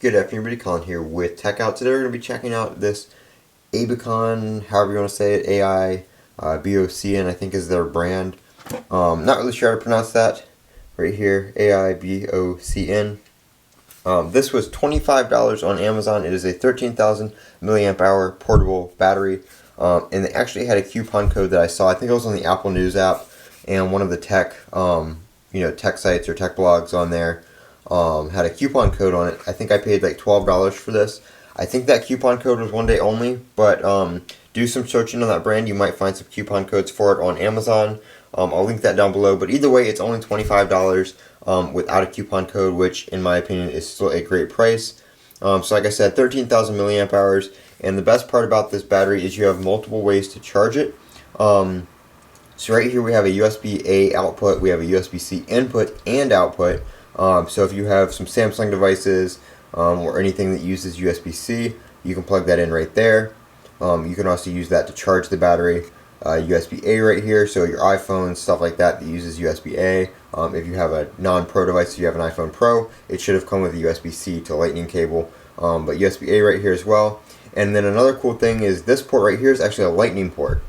Good afternoon, everybody. Colin here with Techout. Today we're going to be checking out this AiBocn, however you want to say it, AiBocn, I think is their brand. Not really sure how to pronounce that. Right here, AiBocn. This was $25 on Amazon. It is a 13,000 milliamp hour portable battery. And they actually had a coupon code that I saw. I think it was on the Apple News app and one of the tech sites or tech blogs on there. Had a coupon code on it. I think I paid like $12 for this. I think that coupon code was one day only, but do some searching on that brand. You might find some coupon codes for it on Amazon. I'll link that down below, but either way, it's only $25 without a coupon code, which in my opinion is still a great price. So like I said, 13,000 milliamp hours, and the best part about this battery is you have multiple ways to charge it. So right here we have a USB-A output, we have a USB-C input and output. So if you have some Samsung devices or anything that uses USB-C, you can plug that in right there. You can also use that to charge the battery. USB-A right here, so your iPhone, stuff like that uses USB-A. If you have a non-Pro device, if you have an iPhone Pro, it should have come with a USB-C to Lightning cable, but USB-A right here as well. And then another cool thing is this port right here is actually a Lightning port.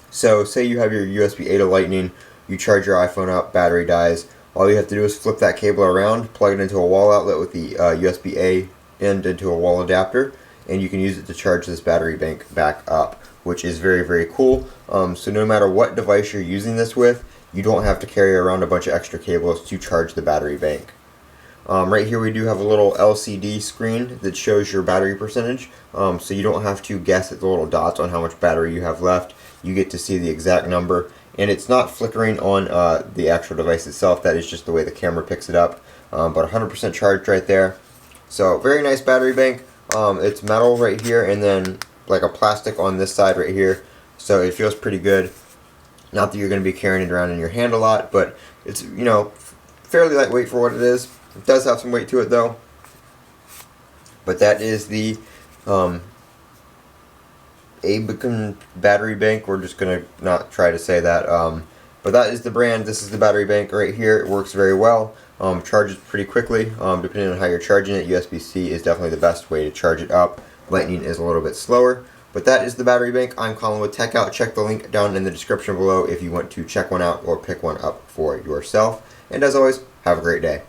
So say you have your USB-A to Lightning, you charge your iPhone up, battery dies. All you have to do is flip that cable around, plug it into a wall outlet with the USB-A end into a wall adapter, and you can use it to charge this battery bank back up, which is very, very cool. So no matter what device you're using this with, you don't have to carry around a bunch of extra cables to charge the battery bank. Right here we do have a little LCD screen that shows your battery percentage, so you don't have to guess at the little dots on how much battery you have left. You get to see the exact number. And it's not flickering on the actual device itself. That is just the way the camera picks it up. But 100% charged right there. So very nice battery bank. It's metal right here and then like a plastic on this side right here. So it feels pretty good. Not that you're going to be carrying it around in your hand a lot, but it's, fairly lightweight for what it is. It does have some weight to it though. But that is the AiBocn battery bank. We're just going to not try to say that. But that is the brand. This is the battery bank right here. It works very well. Charges pretty quickly. Depending on how you're charging it, USB-C is definitely the best way to charge it up. Lightning is a little bit slower. But that is the battery bank. I'm Colin with Techout. Check the link down in the description below if you want to check one out or pick one up for yourself. And as always, have a great day.